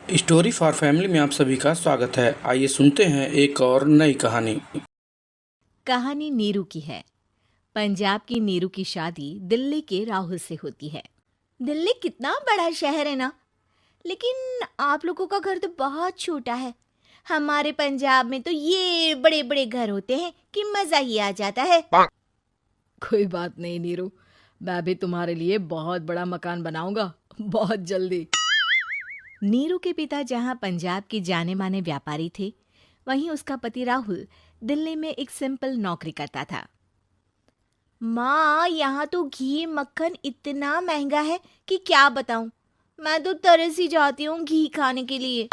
Story for family में आप सभी का स्वागत है। आइए सुनते हैं एक और नई कहानी। कहानी नीरू की है। पंजाब की नीरू की शादी दिल्ली के राहुल से होती है। दिल्ली कितना बड़ा शहर है ना, लेकिन आप लोगों का घर तो बहुत छोटा है। हमारे पंजाब में तो ये बड़े बड़े घर होते हैं कि मजा ही आ जाता है। कोई बात नहीं नीरू, मैं भी तुम्हारे लिए बहुत बड़ा मकान बनाऊंगा, बहुत जल्दी। नीरू के पिता जहाँ पंजाब के जाने माने व्यापारी थे, वहीं उसका पति राहुल दिल्ली में एक सिंपल नौकरी करता था। माँ, यहाँ तो घी मक्खन इतना महंगा है कि क्या बताऊं। मैं तो तरस ही जाती हूँ घी खाने के लिए।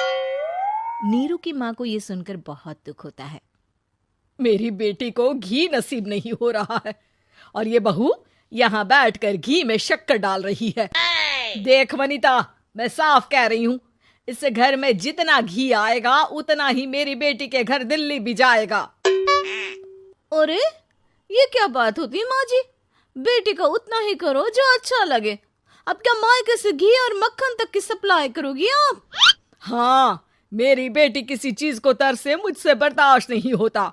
नीरू की माँ को ये सुनकर बहुत दुख होता है। मेरी बेटी को घी नसीब नहीं हो रहा है और ये बहू यहाँ बैठकर घी में शक्कर डाल रही है। देख वनिता, मैं साफ कह रही हूँ, इस घर में जितना घी आएगा उतना ही मेरी बेटी के घर दिल्ली भी जाएगा। अरे, ये क्या बात होती है माँ जी? बेटी का उतना ही करो जो अच्छा लगे। अब क्या मायके से घी और मक्खन तक की सप्लाई करोगी आप? हाँ, मेरी बेटी किसी चीज को तरसे मुझसे बर्दाश्त नहीं होता।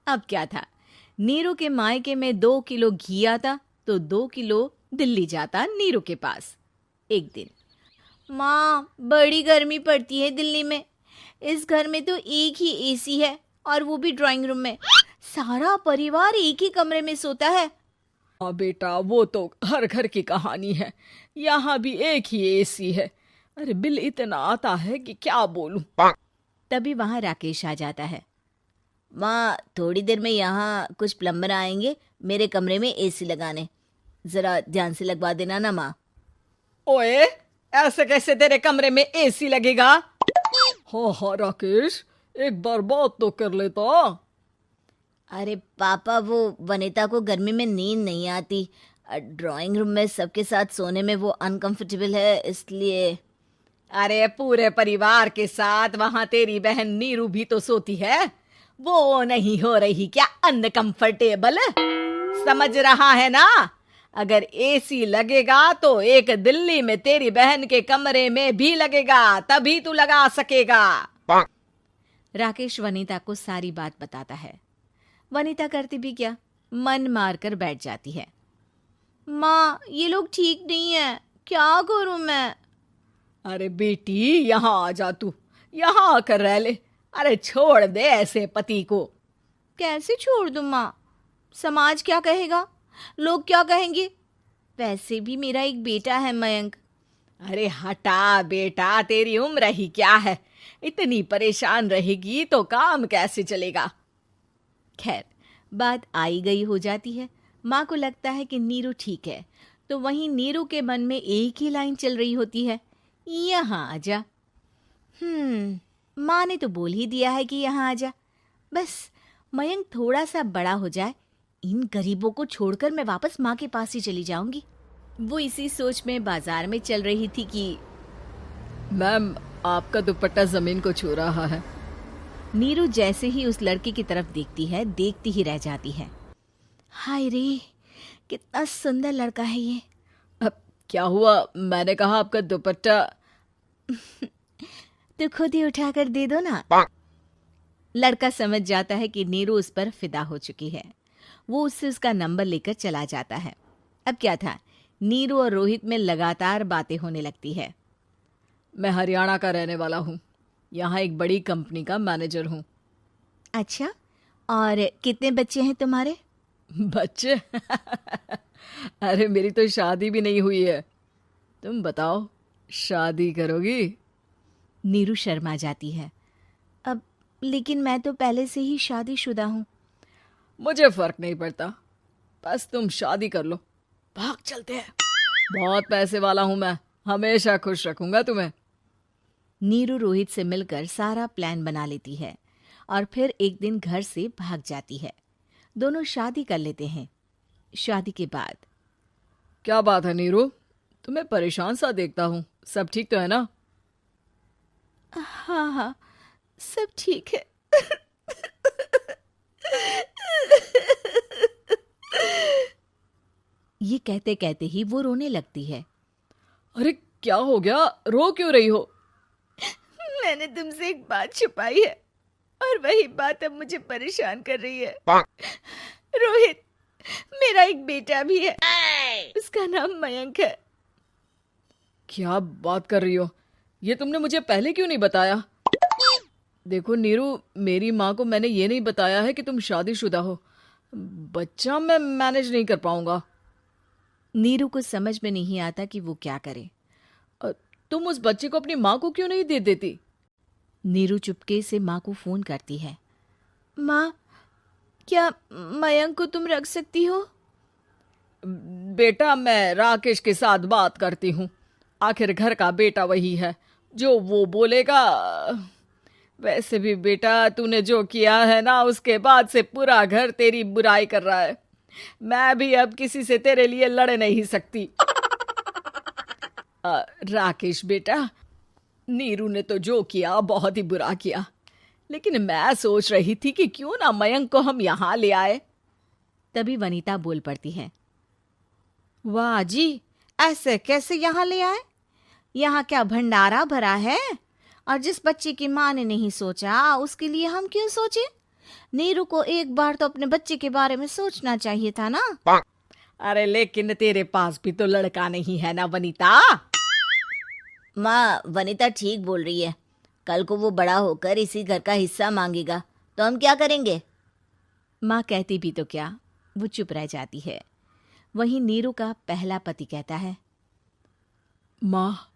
अब क्या था, नीरू के मायके में 2 किलो घी आता तो 2 किलो दिल्ली जाता नीरू के पास। एक दिन, माँ, बड़ी गर्मी पड़ती है दिल्ली में। इस घर में तो एक ही एसी है और वो भी ड्राइंग रूम में। सारा परिवार एक ही कमरे में सोता है। हाँ बेटा, वो तो हर घर की कहानी है। यहाँ भी एक ही एसी है। अरे बिल इतना आता है कि क्या बोलूं। तभी वहां राकेश आ जाता है। माँ, थोड़ी देर में यहाँ कुछ प्लम्बर आएंगे मेरे कमरे में एसी लगाने। जरा ध्यान से लगवा देना ना माँ। ओए, ऐसे कैसे तेरे कमरे में एसी लगेगा? हाँ राकेश, एक बार बात तो कर लेता। अरे पापा, वो वनिता को गर्मी में नींद नहीं आती। ड्राइंग रूम में सबके साथ सोने में वो अनकंफर्टेबल है, इसलिए। अरे पूरे परिवार के साथ वहां तेरी बहन नीरू भी तो सोती है। वो नहीं हो रही क्या अनकंफर्टेबल? समझ रहा है ना? अगर एसी लगेगा तो एक दिल्ली में तेरी बहन के कमरे में भी लगेगा, तभी तू लगा सकेगा। राकेश वनिता को सारी बात बताता है। वनिता करती भी क्या, मन मार कर बैठ जाती है। माँ, ये लोग ठीक नहीं है, क्या करूं मैं? अरे बेटी, यहाँ आ जा, तू यहाँ आकर रह ले। अरे छोड़ दे ऐसे पति को। कैसे छोड़ दूं माँ? समाज क्या कहेगा, लोग क्या कहेंगे? वैसे भी मेरा एक बेटा है मयंक। अरे हटा बेटा, तेरी उम्र ही क्या है? इतनी परेशान रहेगी तो काम कैसे चलेगा? खैर, बात आई गई हो जाती है। माँ को लगता है कि नीरू ठीक है, तो वहीं नीरू के मन में एक ही लाइन चल रही होती है, यहाँ आजा। माँ ने तो बोल ही दिया है कि यहाँ आजा। बस मयंक थोड़ा सा बड़ा हो जाए, इन गरीबों को छोड़कर मैं वापस माँ के पास ही चली जाऊंगी। वो इसी सोच में बाजार में चल रही थी कि मैम, आपका दुपट्टा जमीन को छू रहा है। नीरू जैसे ही उस लड़के की तरफ देखती है, देखती ही रह जाती है। हाय रे, कितना सुंदर लड़का है ये। अब क्या हुआ? मैंने कहा आपका दुपट्टा। तो खुद ही उठाकर दे दो ना। लड़का समझ जाता है कि नीरू उस पर फिदा हो चुकी है। वो उससे उसका नंबर लेकर चला जाता है। अब क्या था, नीरू और रोहित में लगातार बातें होने लगती है। मैं हरियाणा का रहने वाला हूँ, यहाँ एक बड़ी कंपनी का मैनेजर हूँ। अच्छा, और कितने बच्चे हैं तुम्हारे? बच्चे? अरे मेरी तो शादी भी नहीं हुई है। तुम बताओ, शादी करोगी? नीरू शर्मा जाती है। अब लेकिन मैं तो पहले से ही शादीशुदा हूँ। मुझे फर्क नहीं पड़ता, बस तुम शादी कर लो। भाग चलते हैं, बहुत पैसे वाला हूं मैं, हमेशा खुश रखूंगा तुम्हें। नीरू रोहित से मिलकर सारा प्लान बना लेती है और फिर एक दिन घर से भाग जाती है। दोनों शादी कर लेते हैं। शादी के बाद, क्या बात है नीरू, तुम्हें परेशान सा देखता हूँ, सब ठीक तो है ना? हाँ हाँ, सब ठीक है। ये कहते कहते ही वो रोने लगती है। अरे क्या हो गया, रो क्यों रही हो? मैंने तुमसे एक बात छुपाई है और वही बात अब मुझे परेशान कर रही है। रोहित, मेरा एक बेटा भी है, उसका नाम मयंक है। क्या बात कर रही हो? ये तुमने मुझे पहले क्यों नहीं बताया? देखो नीरू, मेरी माँ को मैंने ये नहीं बताया है कि तुम शादीशुदा हो। बच्चा मैं मैनेज नहीं कर पाऊंगा। नीरू को समझ में नहीं आता कि वो क्या करे। तुम उस बच्चे को अपनी माँ को क्यों नहीं दे देती? नीरू चुपके से माँ को फोन करती है। माँ, क्या मयंक को तुम रख सकती हो? बेटा, मैं राकेश के साथ बात करती हूँ। आखिर घर का बेटा वही है, जो वो बोलेगा। वैसे भी बेटा, तूने जो किया है ना, उसके बाद से पूरा घर तेरी बुराई कर रहा है। मैं भी अब किसी से तेरे लिए लड़ नहीं सकती। राकेश बेटा, नीरू ने तो जो किया बहुत ही बुरा किया, लेकिन मैं सोच रही थी कि क्यों ना मयंक को हम यहाँ ले आए। तभी वनीता बोल पड़ती है। वाह जी, ऐसे कैसे यहाँ ले आए? यहाँ क्या भंडारा भरा है? और जिस बच्चे की माँ ने नहीं सोचा, उसके लिए हम क्यों सोचे? नीरू को एक बार तो अपने बच्चे के बारे में सोचना चाहिए था ना। अरे लेकिन तेरे पास भी तो लड़का नहीं है ना वनीता। माँ, वनीता ठीक बोल रही है। कल को वो बड़ा होकर इसी घर का हिस्सा मांगेगा तो हम क्या करेंगे? माँ कहती भी तो क्या, वो चुप रह जाती है। वहीं नीरू का पहला पति कहता है। माँ,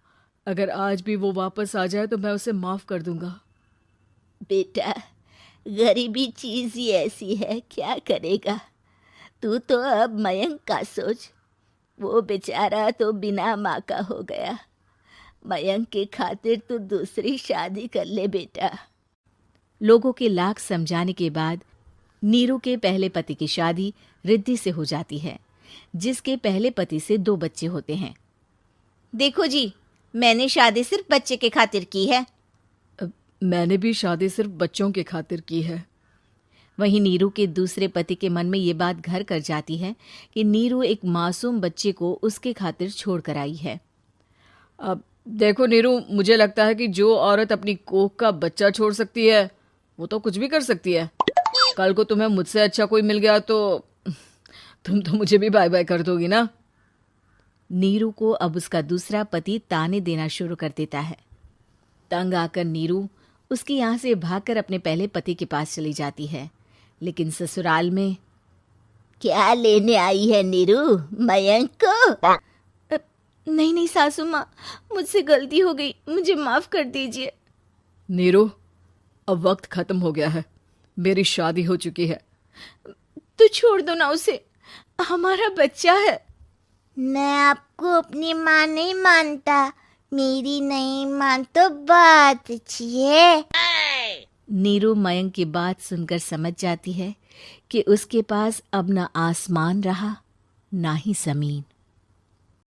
अगर आज भी वो वापस आ जाए तो मैं उसे माफ कर दूंगा। बेटा, गरीबी चीज ही ऐसी है, क्या करेगा? तू तो अब मयंक का सोच। वो बेचारा तो बिना माँ का हो गया। मयंक के खातिर तू दूसरी शादी कर ले बेटा। लोगों के लाख समझाने के बाद नीरू के पहले पति की शादी रिद्धि से हो जाती है, जिसके पहले पति से 2 बच्चे होते हैं। देखो जी, मैंने शादी सिर्फ बच्चे के खातिर की है। मैंने भी शादी सिर्फ बच्चों के खातिर की है। वहीं नीरू के दूसरे पति के मन में ये बात घर कर जाती है कि नीरू एक मासूम बच्चे को उसके खातिर छोड़ कर आई है। अब देखो नीरू, मुझे लगता है कि जो औरत अपनी कोख का बच्चा छोड़ सकती है, वो तो कुछ भी कर सकती है। कल को तुम्हें मुझसे अच्छा कोई मिल गया तो तुम तो मुझे भी बाय बाय कर दोगी ना। नीरू को अब उसका दूसरा पति ताने देना शुरू कर देता है। तंग आकर नीरू उसके यहाँ से भागकर अपने पहले पति के पास चली जाती है, लेकिन ससुराल में क्या लेने आई है नीरू, मयंक को? नहीं नहीं सासू माँ, मुझसे गलती हो गई, मुझे माफ कर दीजिए। नीरू, अब वक्त खत्म हो गया है, मेरी शादी हो चुकी है। तो छोड़ दो ना उसे, हमारा बच्चा है। मैं आपको अपनी माँ नहीं मानता, मेरी नहीं मान तो बात अच्छी है। नीरू मयंक की बात सुनकर समझ जाती है कि उसके पास अब न आसमान रहा ना ही जमीन।